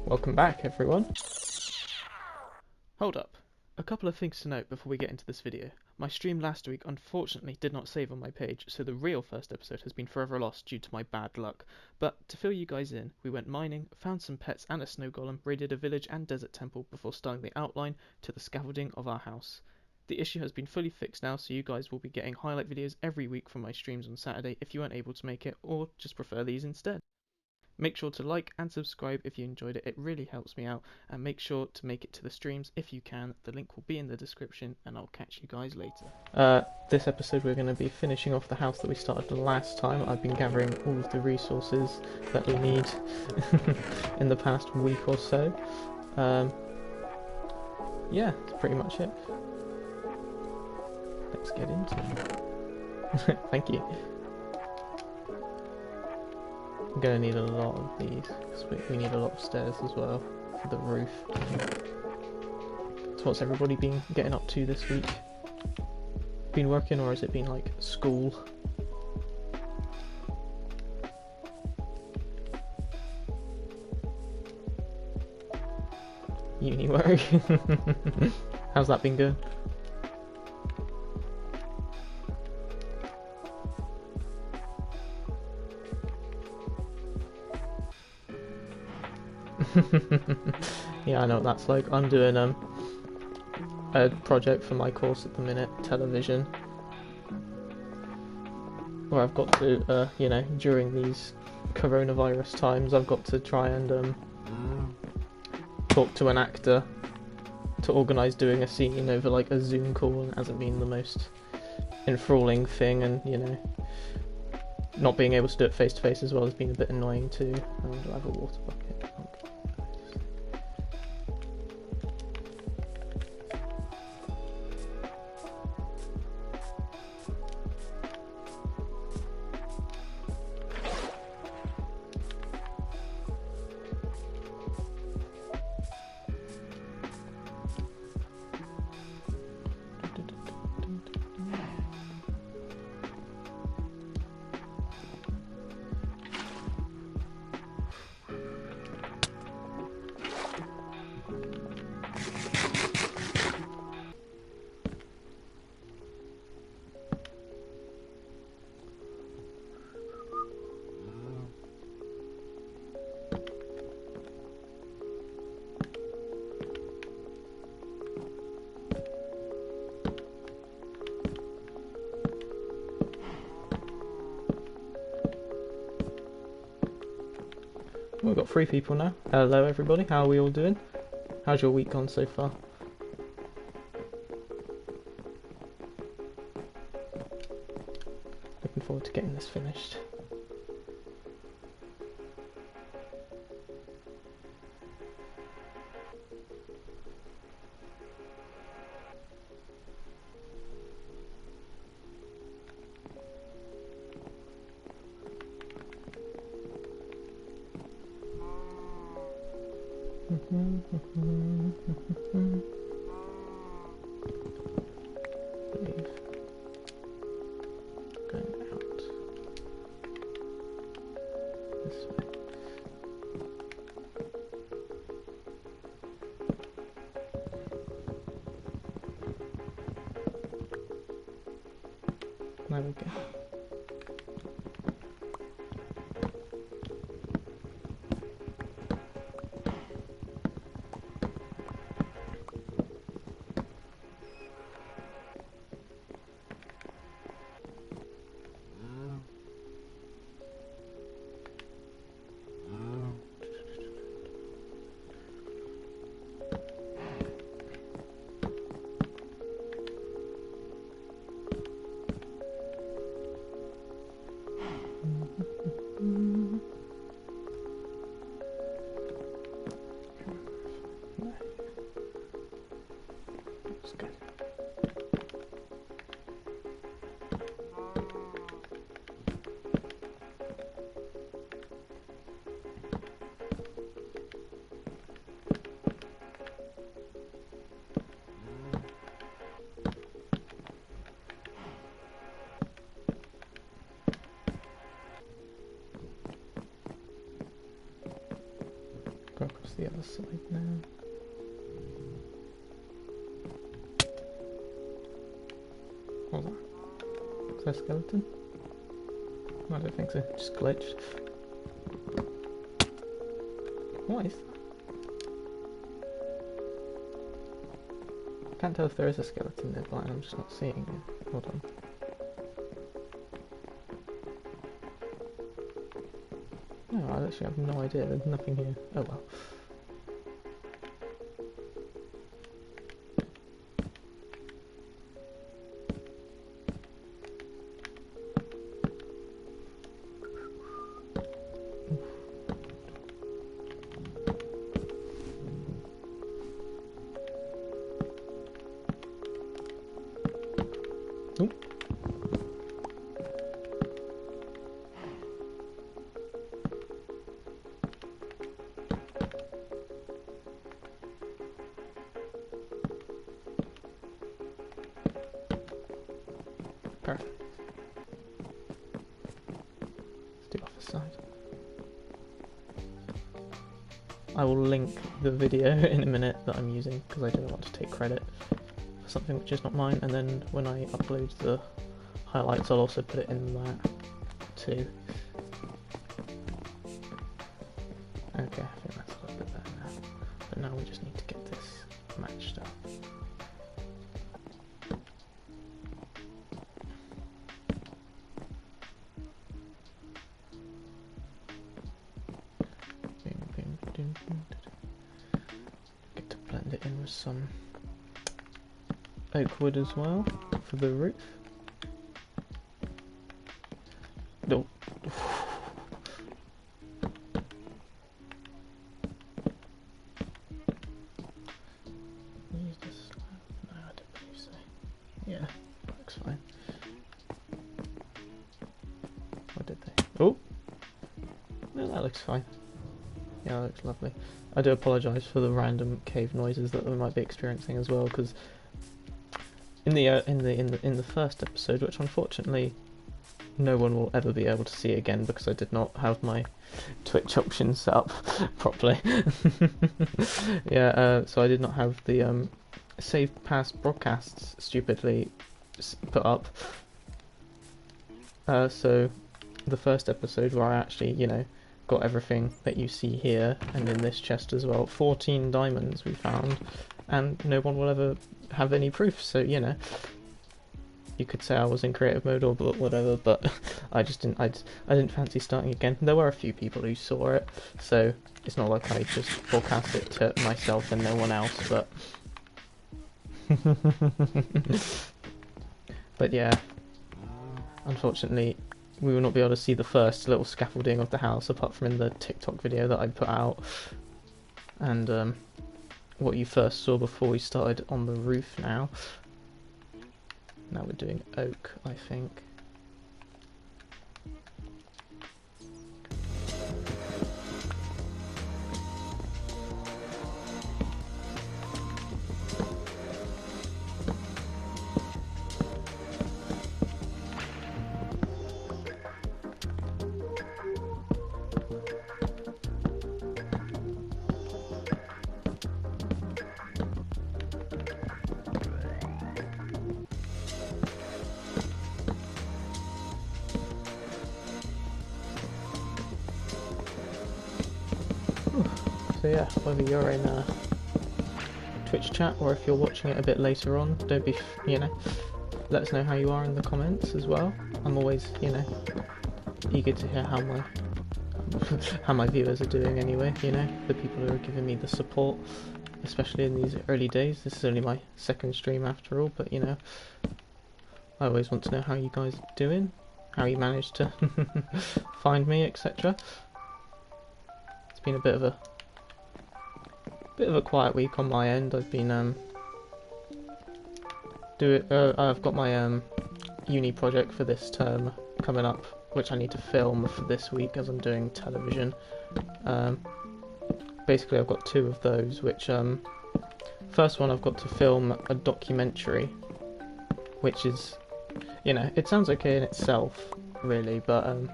Welcome back, everyone. Hold up. A couple of things to note before we get into this video. My stream last week unfortunately did not save on my page, so the real first episode has been forever lost due to my bad luck. But to fill you guys in, we went mining, found some pets and a snow golem, raided a village and desert temple before starting the outline to the scaffolding of our house. The issue has been fully fixed now, so you guys will be getting highlight videos every week from my streams on Saturday if you weren't able to make it, or just prefer these instead. Make sure to like and subscribe if you enjoyed it, it really helps me out, and make sure to make it to the streams if you can. The link will be in the description, and I'll catch you guys later. This episode we're going to be finishing off the house that we started last time. I've been gathering all of the resources that we need in the past week or so. Yeah, that's pretty much it. Let's get into it. Thank you. I'm going to need a lot of these, because we need a lot of stairs as well for the roof. So what's everybody been getting up to this week? Been working, or has it been like school? Uni work? How's that been going? Yeah, I know what that's like. I'm doing a project for my course at the minute, television, where I've got to, during these coronavirus times, I've got to try and talk to an actor to organise doing a scene over like a Zoom call, and it hasn't been the most enthralling thing, and not being able to do it face to face as well has been a bit annoying too. And I have a water bucket. We've got 3 people now. Hello everybody, how are we all doing? How's your week gone so far? Looking forward to getting this finished. Leave. Going out. This way. There we go. Go across What's the other side now? What was that? Is that a skeleton? I don't think so, just glitched. What is that? I can't tell if there is a skeleton nearby and I'm just not seeing it. Hold on. No, I actually have no idea, there's nothing here. Oh well. Oop. Perfect. Let's do office side. I will link the video in a minute that I'm using because I don't want to take credit for something which is not mine, and then when I upload the highlights I'll also put it in that too. Okay, I think that's a little bit better now. But now we just need to get this matched up. Get to blend it in with some oak wood as well for the roof. No. Use this slab? No, I don't believe so. Yeah, looks fine. What did they? Oh! No, that looks fine. Yeah, that looks lovely. I do apologise for the random cave noises that we might be experiencing as well, because in the first episode, which unfortunately no one will ever be able to see again because I did not have my Twitch options set up properly. Yeah, so I did not have the save past broadcasts stupidly put up. So the first episode where I actually, you know, got everything that you see here and in this chest as well, 14 diamonds we found, and no one will ever have any proof, so you know, you could say I was in creative mode or whatever, but I just didn't, I didn't fancy starting again. There were a few people who saw it, so it's not like I just forecast it to myself and no one else, but but yeah, unfortunately we will not be able to see the first little scaffolding of the house apart from in the TikTok video that I put out, and what you first saw before we started on the roof now. Now we're doing oak, I think. So yeah, whether you're in Twitch chat or if you're watching it a bit later on, don't be, you know, let us know how you are in the comments as well. I'm always, you know, eager to hear how my viewers are doing anyway, you know, the people who are giving me the support, especially in these early days. This is only my second stream after all, but you know, I always want to know how you guys are doing, how you managed to find me, etc. It's been a bit of a quiet week on my end. I've been I've got my uni project for this term coming up, which I need to film for this week as I'm doing television. Basically I've got two of those, which first one I've got to film a documentary, which is, you know, it sounds okay in itself really, but a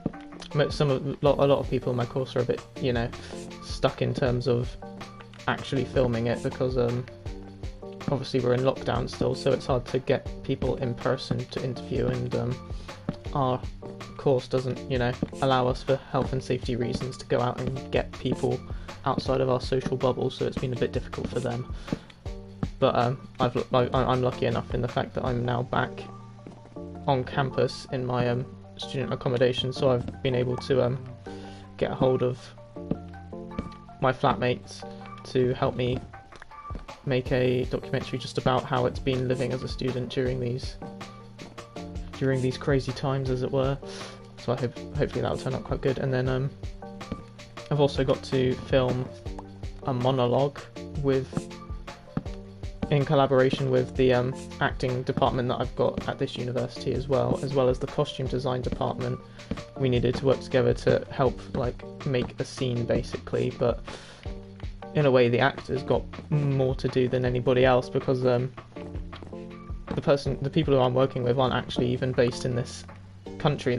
lot of people in my course are a bit, you know, stuck in terms of actually filming it because obviously we're in lockdown still, so it's hard to get people in person to interview, and our course doesn't, allow us for health and safety reasons to go out and get people outside of our social bubble, so it's been a bit difficult for them. But I'm lucky enough in the fact that I'm now back on campus in my student accommodation, so I've been able to get a hold of my flatmates to help me make a documentary just about how it's been living as a student during these crazy times, as it were. So hopefully that'll turn out quite good. And then I've also got to film a monologue in collaboration with the acting department that I've got at this university, as well as the costume design department. We needed to work together to help make a scene, basically, but in a way the actors got more to do than anybody else, because the people who I'm working with aren't actually even based in this country.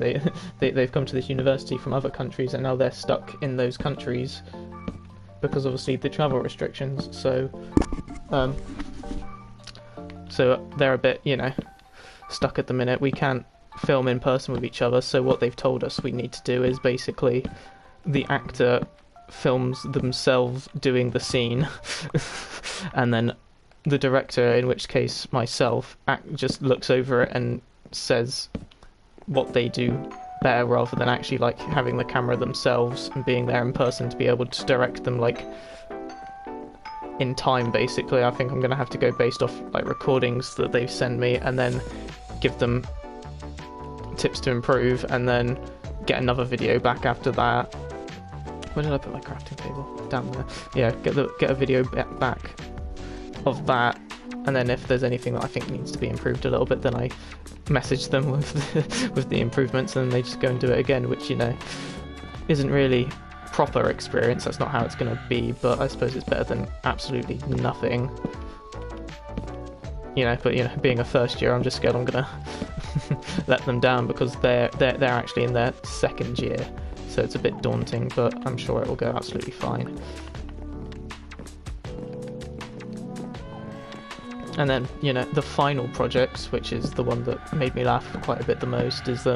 They've come to this university from other countries, and now they're stuck in those countries because obviously the travel restrictions. So they're a bit, stuck at the minute. We can't film in person with each other, so what they've told us we need to do is basically the actor films themselves doing the scene and then the director, in which case myself, just looks over it and says what they do better, rather than actually having the camera themselves and being there in person to be able to direct them in time. Basically, I think I'm going to have to go based off recordings that they've sent me, and then give them tips to improve, and then get another video back after that. Where did I put my crafting table? Down there. Yeah, get a video back of that, and then if there's anything that I think needs to be improved a little bit, then I message them with the improvements, and then they just go and do it again, which isn't really proper experience. That's not how it's going to be, but I suppose it's better than absolutely nothing. But being a first year, I'm just scared I'm gonna let them down, because they're actually in their second year, so it's a bit daunting, but I'm sure it will go absolutely fine. And then, the final project, which is the one that made me laugh quite a bit the most, is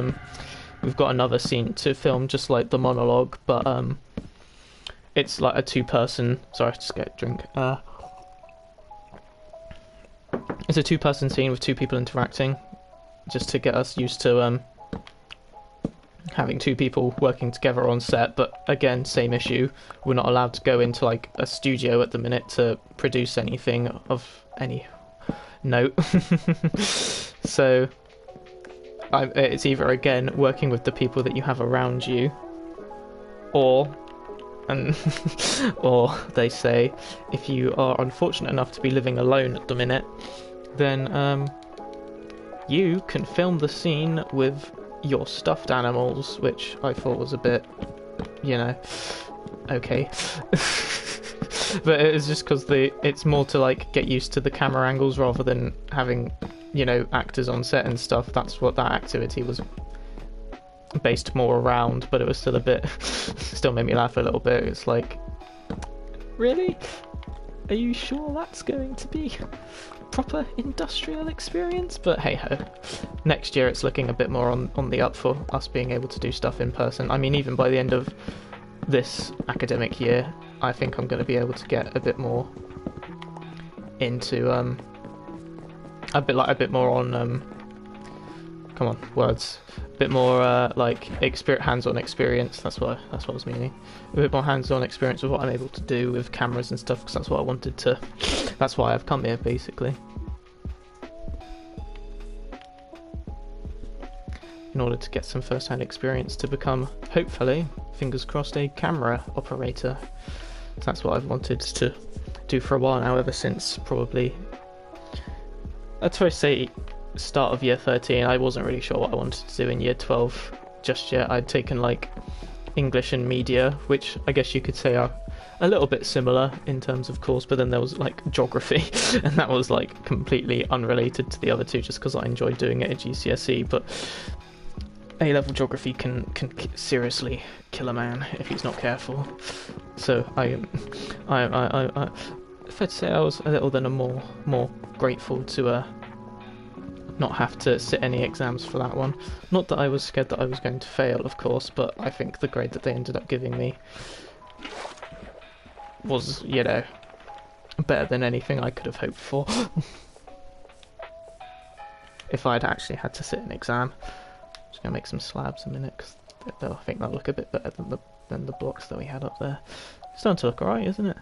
we've got another scene to film, just like the monologue, but it's like a two-person... Sorry, just get a drink. It's a two-person scene with two people interacting, just to get us used to having two people working together on set. But again, same issue. We're not allowed to go into a studio at the minute to produce anything of any note. So it's either, again, working with the people that you have around you, or they say, if you are unfortunate enough to be living alone at the minute, then you can film the scene with your stuffed animals, which I thought was a bit, okay. But it was just because it's more to get used to the camera angles rather than having, actors on set and stuff. That's what that activity was based more around, but it was still made me laugh a little bit. It's really? Are you sure that's going to be proper industrial experience? But hey ho, next year it's looking a bit more on the up for us being able to do stuff in person. I mean, even by the end of this academic year, I think I'm going to be able to get a bit more into a bit more on come on, words. A bit more hands-on experience. That's what I was meaning. A bit more hands-on experience with what I'm able to do with cameras and stuff, because that's what I wanted to. That's why I've come here, basically. In order to get some first-hand experience to become, hopefully, fingers crossed, a camera operator. So that's what I've wanted to do for a while now, ever since probably, I'd try to say, start of year 13. I wasn't really sure what I wanted to do in year 12 just yet. I'd taken English and media, which I guess you could say are a little bit similar in terms of course, but then there was geography, and that was completely unrelated to the other two, just because I enjoyed doing it at GCSE. But A-level geography can seriously kill a man if he's not careful. So if I'd say I was a little then more grateful to not have to sit any exams for that one. Not that I was scared that I was going to fail, of course, but I think the grade that they ended up giving me was, you know, better than anything I could have hoped for. If I'd actually had to sit an exam. I'm just gonna make some slabs a minute, because I think they'll look a bit better than the blocks that we had up there. It's starting to look alright, isn't it?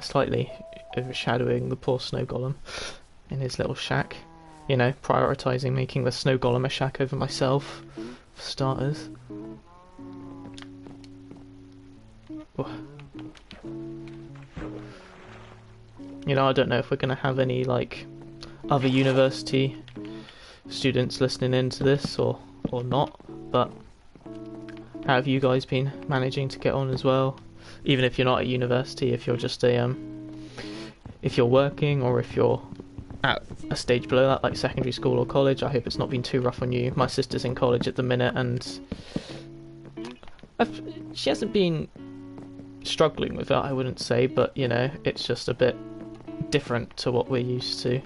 Slightly overshadowing the poor snow golem in his little shack. You know, prioritising making the snow golem a shack over myself, for starters. Oh. You know, I don't know if we're going to have any, like, other university students listening into this or not, but how have you guys been managing to get on as well? Even if you're not at university, if you're just if you're working, or if you're at a stage below that, like secondary school or college, I hope it's not been too rough on you. My sister's in college at the minute, and she hasn't been struggling with it, I wouldn't say, but you know, it's just a bit different to what we're used to.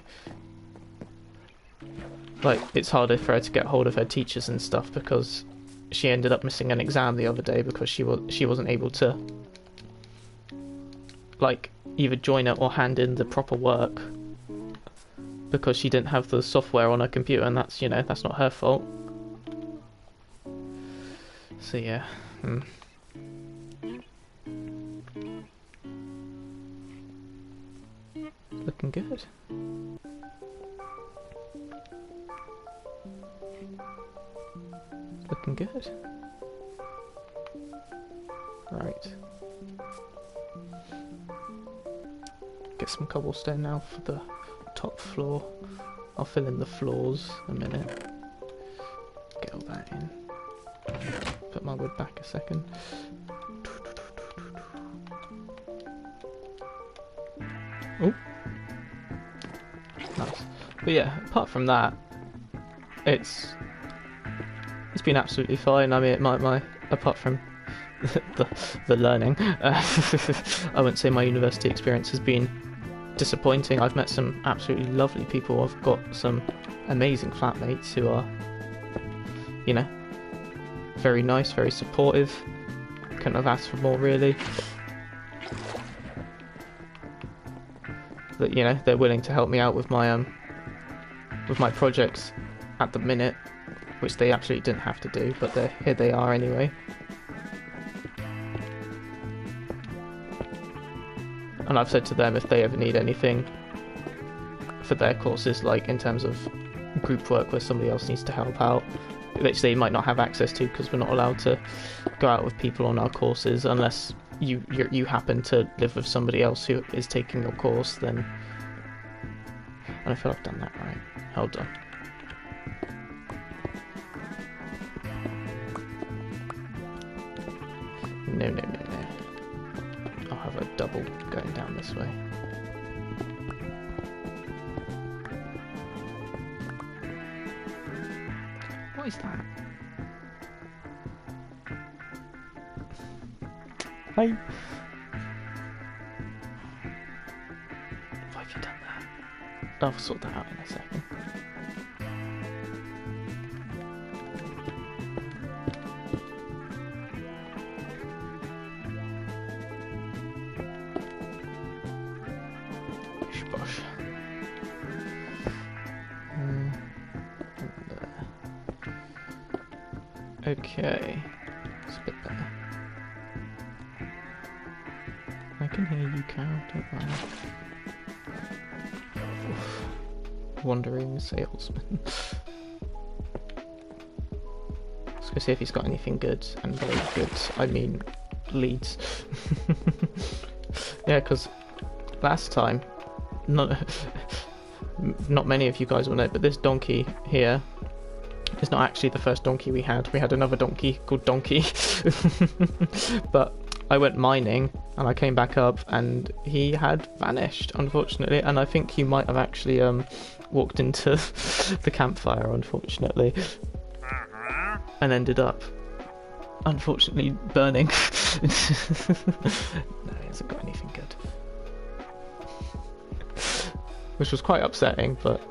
Like, it's harder for her to get hold of her teachers and stuff, because she ended up missing an exam the other day because she wasn't able to, like, either join it or hand in the proper work, because she didn't have the software on her computer, and that's, you know, that's not her fault. So yeah. Looking good. Looking good. Right. Get some cobblestone now for the top floor. I'll fill in the floors a minute. Get all that in. Put my wood back a second. Oh. Nice. But yeah, apart from that, it's been absolutely fine. I mean, my apart from the learning, I wouldn't say my university experience has been disappointing. I've met some absolutely lovely people. I've got some amazing flatmates who are, you know, very nice, very supportive. Couldn't have asked for more, really. That, you know, they're willing to help me out with my projects at the minute, which they absolutely didn't have to do, but here they are anyway. And I've said to them, if they ever need anything for their courses, like in terms of group work where somebody else needs to help out, which they might not have access to because we're not allowed to go out with people on our courses unless you happen to live with somebody else who is taking your course, then... And I feel I've done that right. Hold on. No. I'll have a double going down this way. What is that? Hi. Why have you done that? I'll sort that out in a second. Bosh. Okay, it's a bit better. I can hear you, Carol, don't worry. Oof. Wandering salesman. Let's go see if he's got anything good, and very good, I mean leads. Yeah, because last time, not many of you guys will know, but this donkey here is not actually the first donkey we had. We had another donkey called Donkey. But I went mining and I came back up and he had vanished, unfortunately, and I think he might have actually walked into the campfire, unfortunately, and ended up unfortunately burning. No, he hasn't got anything good. Which was quite upsetting, but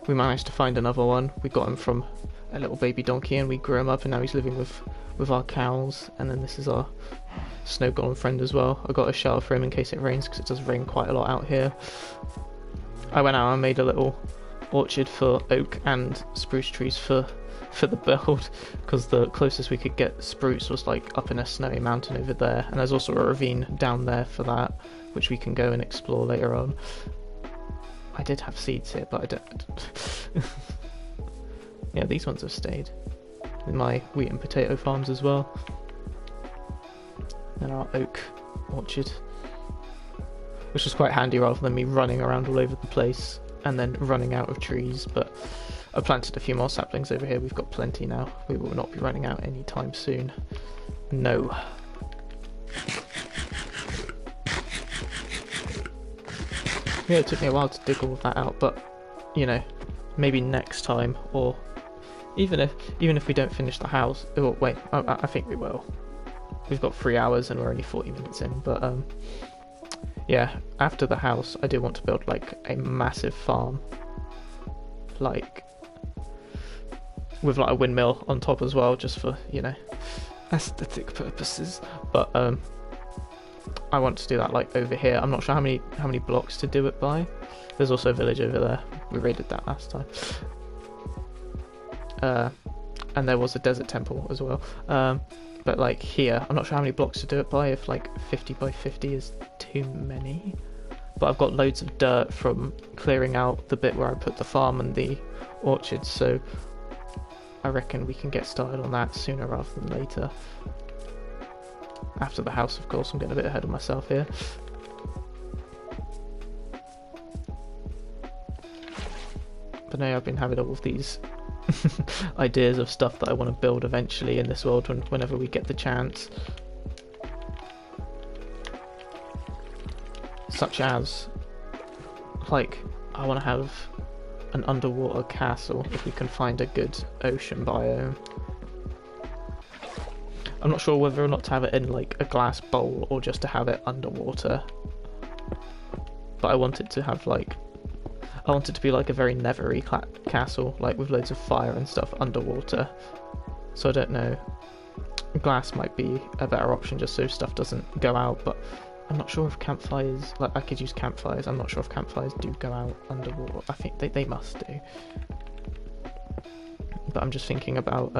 we managed to find another one. We got him from a little baby donkey and we grew him up, and now he's living with our cows. And then this is our snow golem friend as well. I got a shelter for him in case it rains, because it does rain quite a lot out here. I went out and made a little orchard for oak and spruce trees for the build, because the closest we could get spruce was like up in a snowy mountain over there, and there's also a ravine down there for that, which we can go and explore later on. I did have seeds here, but I don't. Yeah, these ones have stayed in my wheat and potato farms as well. And our oak orchard, which was quite handy rather than me running around all over the place and then running out of trees. But I planted a few more saplings over here. We've got plenty now. We will not be running out anytime soon. No. Yeah, it took me a while to dig all of that out, but you know, maybe next time, or even if we don't finish the house. Oh wait, I think we will. We've got 3 hours and we're only 40 minutes in, but yeah, after the house I do want to build like a massive farm, like with like a windmill on top as well, just for, you know, aesthetic purposes. But I want to do that like over here. I'm not sure how many blocks to do it by. There's also a village over there. We raided that last time. And there was a desert temple as well. But like here, I'm not sure how many blocks to do it by, if like 50 by 50 is too many. But I've got loads of dirt from clearing out the bit where I put the farm and the orchard, so I reckon we can get started on that sooner rather than later. After the house, of course. I'm getting a bit ahead of myself here. But now I've been having all of these ideas of stuff that I want to build eventually in this world whenever we get the chance. Such as, like, I want to have an underwater castle if we can find a good ocean biome. I'm not sure whether or not to have it in like a glass bowl or just to have it underwater. But I want it to have like, I want it to be like a very nethery castle, like with loads of fire and stuff underwater. So I don't know, glass might be a better option just so stuff doesn't go out, but I'm not sure if campfires, like I could use campfires, I'm not sure if campfires do go out underwater. I think they must do. But I'm just thinking about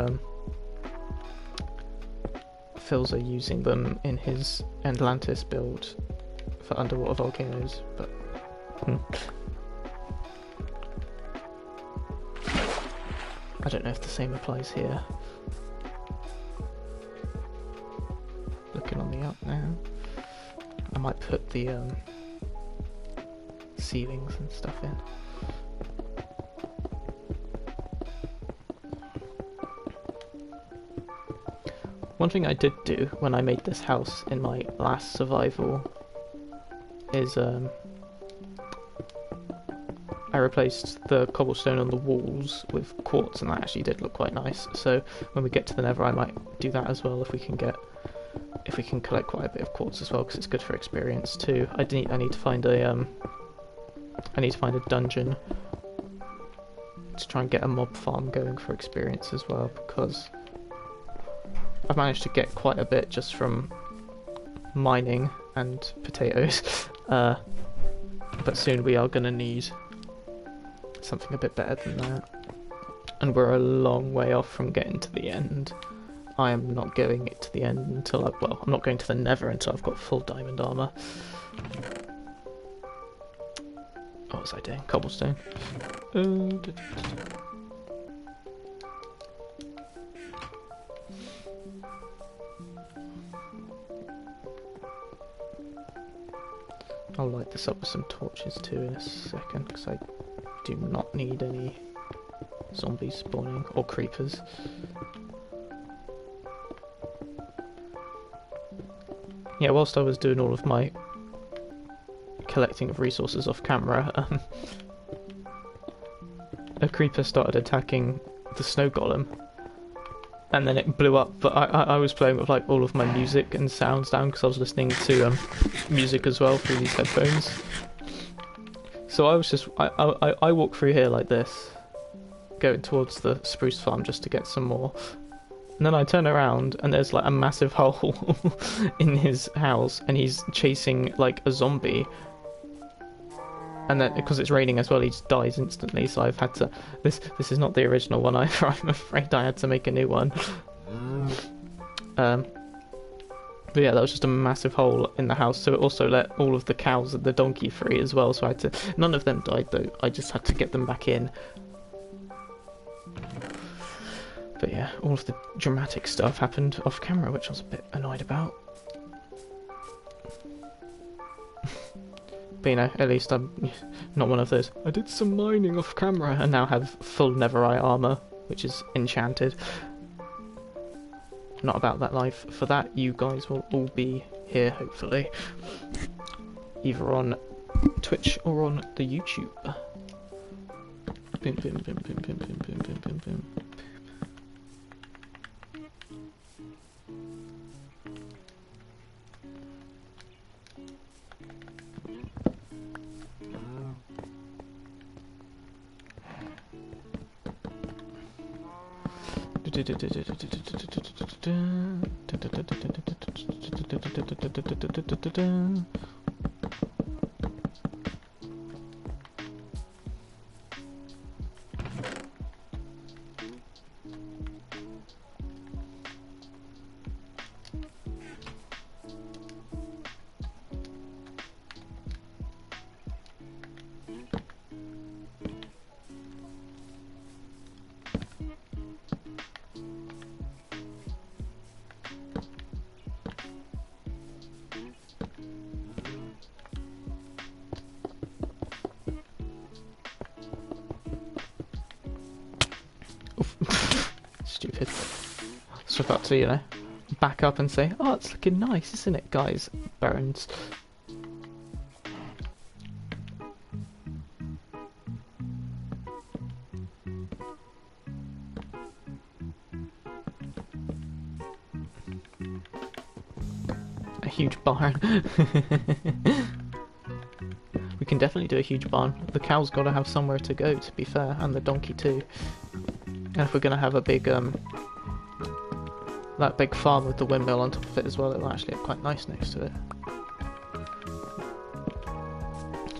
Phil's are using them in his Atlantis build for underwater volcanoes, but I don't know if the same applies here. Looking on the up now. I might put the ceilings and stuff in. One thing I did do when I made this house in my last survival is I replaced the cobblestone on the walls with quartz, and that actually did look quite nice. So when we get to the nether I might do that as well, if we can collect quite a bit of quartz as well, because it's good for experience too. I need to find a dungeon to try and get a mob farm going for experience as well, because I've managed to get quite a bit just from mining and potatoes, but soon we are going to need something a bit better than that. And we're a long way off from getting to the end. I am not going to the end until I'm not going to the nether until I've got full diamond armour. What was I doing? Cobblestone. I'll light this up with some torches too in a second, because I do not need any zombies spawning, or creepers. Yeah, whilst I was doing all of my collecting of resources off camera, a creeper started attacking the snow golem, and then it blew up. But I was playing with like all of my music and sounds down because I was listening to music as well through these headphones. So I was just I walk through here like this, going towards the spruce farm just to get some more. And then I turn around and there's like a massive hole in his house, and he's chasing like a zombie. And then because it's raining as well, he just dies instantly. So I've had to. This is not the original one either. I'm afraid I had to make a new one. But yeah, that was just a massive hole in the house. So it also let all of the cows and the donkey free as well. So I had to. None of them died though. I just had to get them back in. But yeah, all of the dramatic stuff happened off camera, which I was a bit annoyed about. But you know, at least I'm not one of those. I did some mining off camera and now have full netherite armor, which is enchanted. Not about that life. For that, you guys will all be here, hopefully. Either on Twitch or on the YouTube. Boom, boom, boom, boom, boom, boom, boom, boom, boom, boom. Stupid. So I've got to, you know, back up and say, oh, it's looking nice, isn't it, guys? Bones. A huge barn. We can definitely do a huge barn. The cow's got to have somewhere to go, to be fair, and the donkey too. And if we're going to have a big, that big farm with the windmill on top of it as well, it'll actually look quite nice next to it.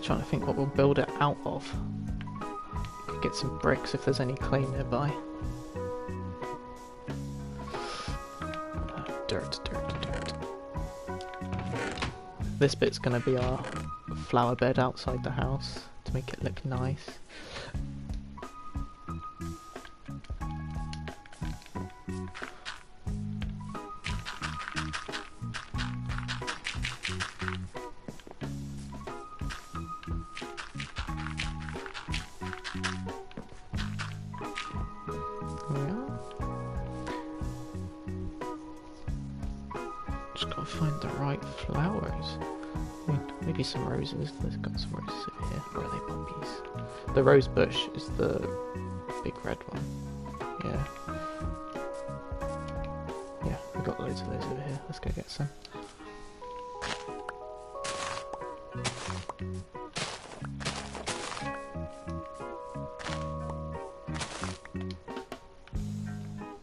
Trying to think what we'll build it out of. Could get some bricks if there's any clay nearby. Dirt. This bit's going to be our flower bed outside the house to make it look nice. Just gotta find the right flowers. I mean, maybe some roses. There's got some roses over here. Where are they, poppies? The rose bush is the big red one. Yeah. Yeah, we've got loads of those over here. Let's go get some.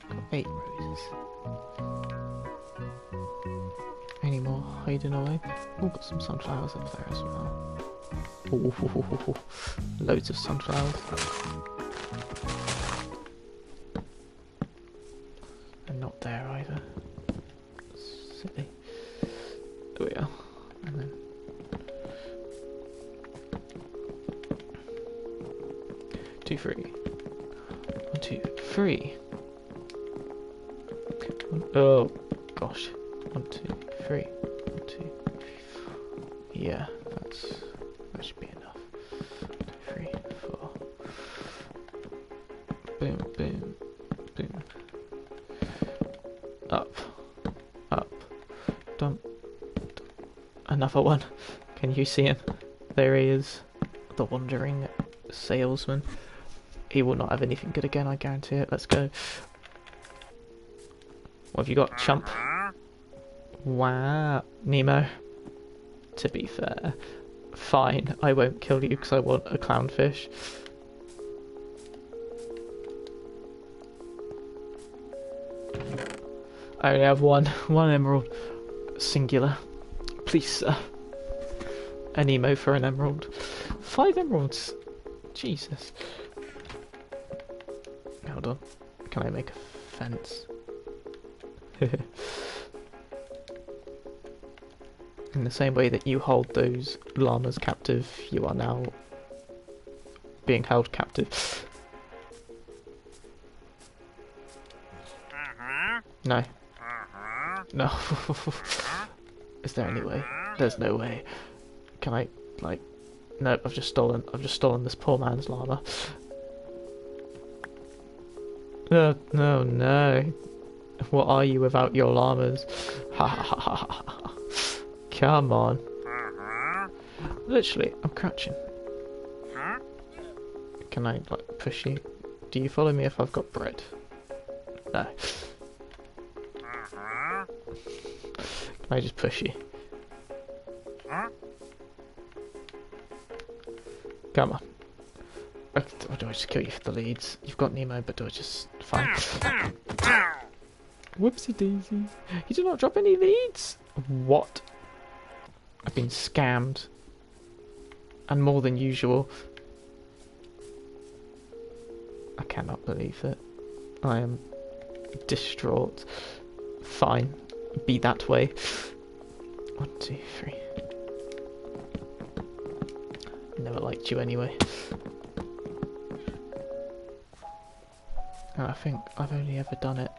Got 8 roses. Any more hiding away? Oh, got some sunflowers up there as well. Ooh, loads of sunflowers. And not there either. Silly. There we are. And then 2, 3. 1, 2, 3. Oh gosh. 1, 2, 3. 1, 2. Yeah, that should be enough. 2, 3, 4. Boom, boom, boom. Up, dump. Another one. Can you see him? There he is, the wandering salesman. He will not have anything good again, I guarantee it. Let's go. What have you got, chump? Wow, Nemo. To be fair, fine, I won't kill you because I want a clownfish. I only have one emerald. Singular. Please, sir. An Nemo for an emerald. 5 emeralds. Jesus. Hold on. Can I make a fence? In the same way that you hold those llamas captive, you are now being held captive. No. No. Is there any way? There's no way. Can I, like... Nope, I've just stolen this poor man's llama. No, no, no. What are you without your llamas? Ha ha ha ha ha ha. Come on. Literally, I'm crouching. Can I, like, push you? Do you follow me if I've got bread? No. Can I just push you? Come on. Or do I just kill you for the leads? You've got Nemo, but do I just... Fine. Whoopsie daisy. You did not drop any leads? What? I've been scammed. And more than usual. I cannot believe it. I am distraught. Fine. Be that way. 1, 2, 3. Never liked you anyway. And I think I've only ever done it.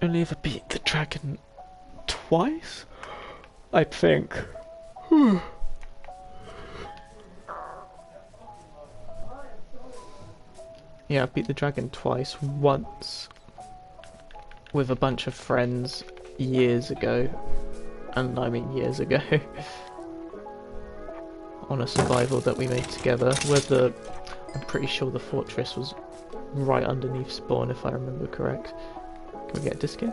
Only ever beat the dragon twice? I think. Yeah, I beat the dragon twice. Once with a bunch of friends years ago. And I mean years ago. On a survival that we made together. Where I'm pretty sure the fortress was right underneath spawn if I remember correct. Can we get a disc here?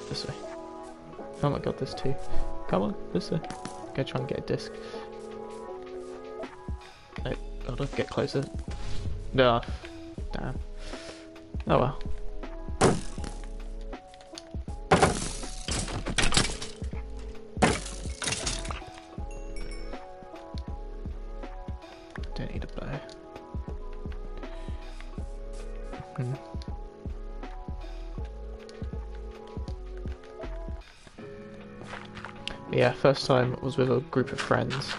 This way. Oh my god, there's 2. Come on, this way. Go try and get a disc. No, hold on, get closer. No, damn. Oh well. Don't need a bow. Yeah, first time was with a group of friends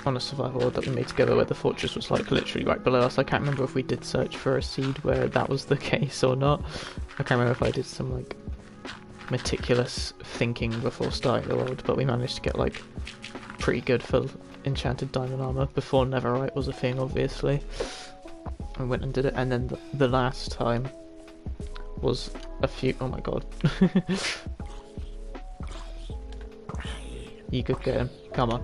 on a survival that we made together where the fortress was like literally right below us. I can't remember if we did search for a seed where that was the case or not. I can't remember if I did some like meticulous thinking before starting the world, but we managed to get like pretty good for enchanted diamond armor before netherite was a thing, obviously. I went and did it, and then the last time was a few... Oh my god. You could get him. Come on.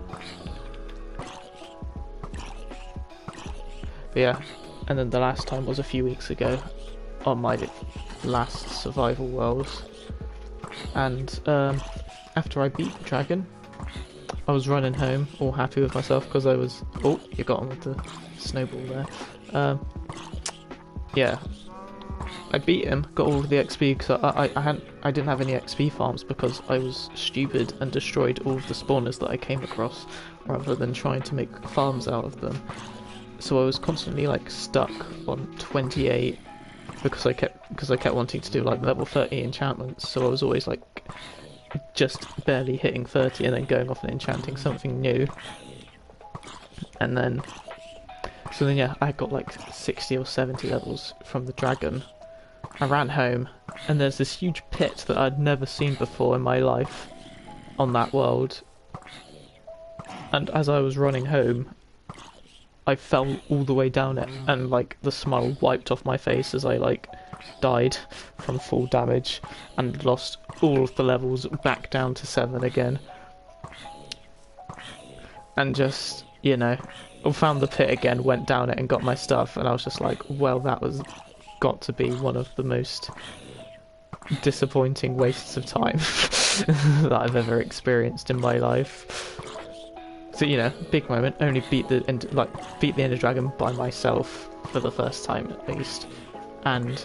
But yeah, and then the last time was a few weeks ago on my last survival world. And after I beat the dragon, I was running home, all happy with myself because I was... Oh, you got on with the snowball there. Yeah, I beat him, got all of the XP because I didn't have any XP farms because I was stupid and destroyed all of the spawners that I came across rather than trying to make farms out of them. So I was constantly like stuck on 28 because I kept wanting to do like level 30 enchantments. So I was always like just barely hitting 30 and then going off and enchanting something new. And then so then yeah, I got like 60 or 70 levels from the dragon. I ran home, and there's this huge pit that I'd never seen before in my life on that world. And as I was running home, I fell all the way down it, and like the smile wiped off my face as I like died from full damage and lost all of the levels back down to 7 again. And just, you know, found the pit again, went down it and got my stuff, and I was just like, well, that was got to be one of the most disappointing wastes of time that I've ever experienced in my life. So, you know, big moment, only beat the Ender Dragon by myself for the first time at least, and,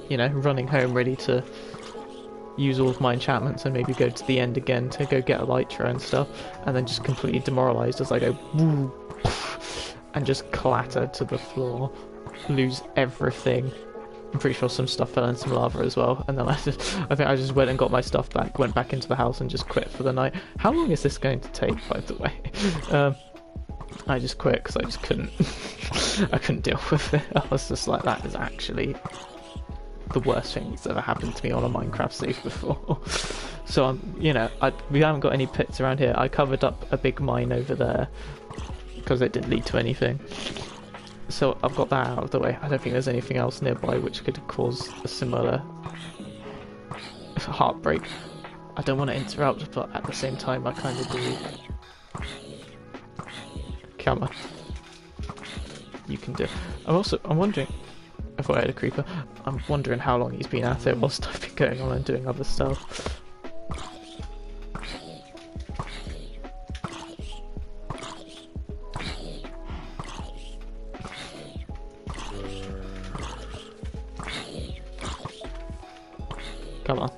you know, running home ready to use all of my enchantments and maybe go to the end again to go get Elytra and stuff, and then just completely demoralised as I go woo, and just clatter to the floor, lose everything. I'm pretty sure some stuff fell in some lava as well, and then I think I just went and got my stuff back, went back into the house and just quit for the night. How long is this going to take, by the way? I just quit because I just couldn't I couldn't deal with it. I was just like, that is actually the worst thing that's ever happened to me on a Minecraft save before. So you know, we haven't got any pits around here. I covered up a big mine over there because it didn't lead to anything. So I've got that out of the way. I don't think there's anything else nearby which could cause a similar heartbreak. I don't want to interrupt, but at the same time I kind of do. Come on. You can do it. I'm wondering, I thought I had a creeper. I'm wondering how long he's been at it whilst I've been going on and doing other stuff. Come on.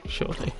Surely.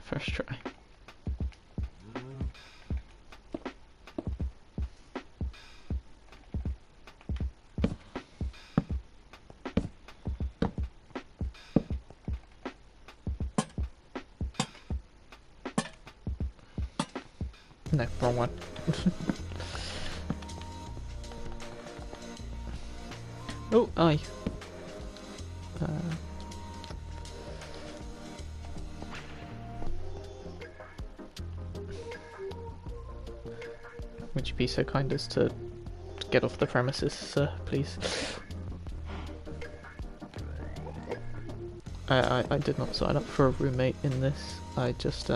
First try. No, wrong one. Oh, aye. Would you be so kind as to get off the premises, sir, please? I did not sign up for a roommate in this. I just,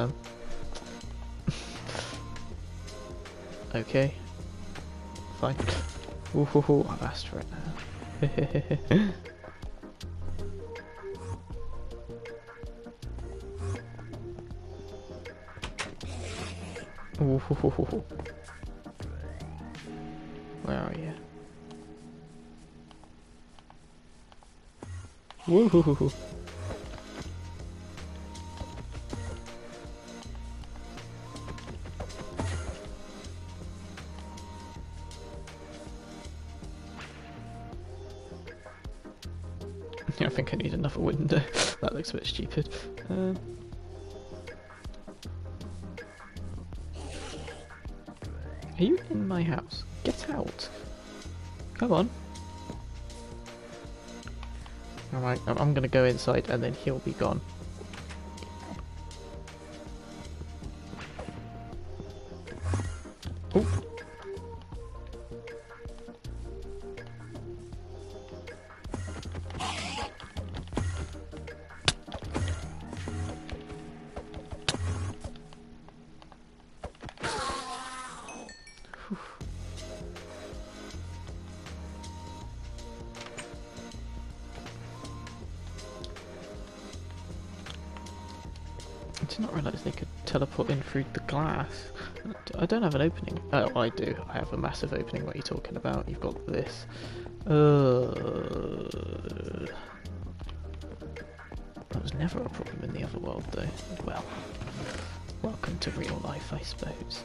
okay. Fine. Ooh, I've asked for it now. Ooh. Where are you? Woohoo! I think I need another window. That looks a bit stupid. Are you in my house? Get out! Come on. Alright, I'm gonna go inside and then he'll be gone. Oh! did not realise they could teleport in through the glass. I don't have an opening. Oh, I do. I have a massive opening. What are you talking about? You've got this. That was never a problem in the other world, though. Well, welcome to real life, I suppose.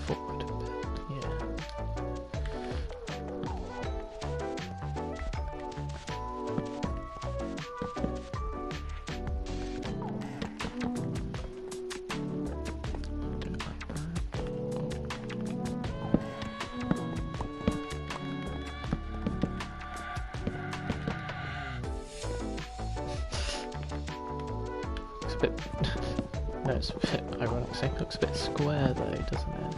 Forward a bit, yeah. No, it's a bit ironic saying it looks a bit square though, doesn't it?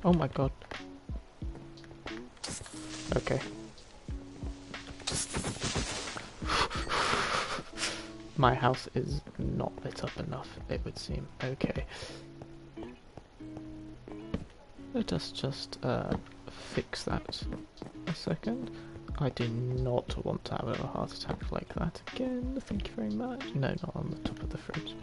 Oh my god. Okay. My house is not lit up enough, it would seem. Okay. Let us just fix that a second. I do not want to have a heart attack like that again. Thank you very much. No, not on the top of the fridge.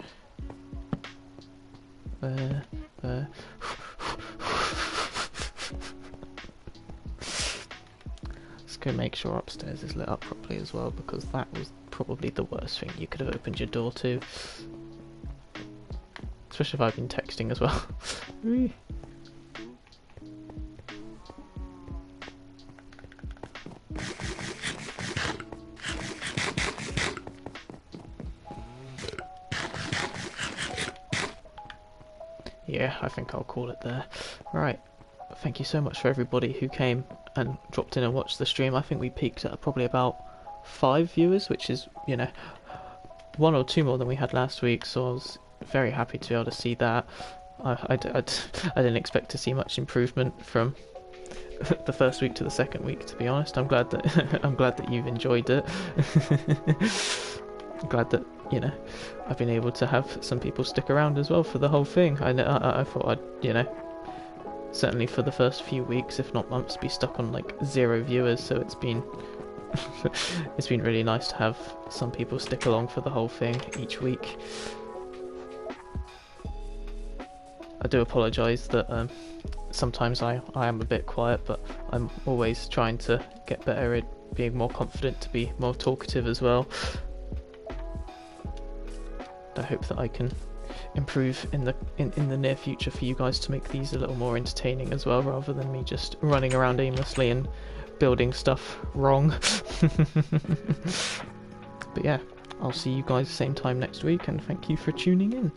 Let's go make sure upstairs is lit up properly as well, because that was probably the worst thing you could have opened your door to. Especially if I've been texting as well. Yeah, I think I'll call it there. Right, thank you so much for everybody who came and dropped in and watched the stream. I think we peaked at probably about 5 viewers, which is, you know, 1 or 2 more than we had last week, so I was very happy to be able to see that. I didn't expect to see much improvement from the first week to the second week, to be honest. I'm glad that I'm glad that you've enjoyed it. I'm glad that, you know, I've been able to have some people stick around as well for the whole thing. I thought I'd, you know, certainly for the first few weeks, if not months, be stuck on like 0 viewers. So it's been it's been really nice to have some people stick along for the whole thing each week. I do apologise that sometimes I am a bit quiet, but I'm always trying to get better at being more confident, to be more talkative as well. I hope that I can improve in the near future for you guys to make these a little more entertaining as well, rather than me just running around aimlessly and building stuff wrong. But yeah, I'll see you guys same time next week, and thank you for tuning in.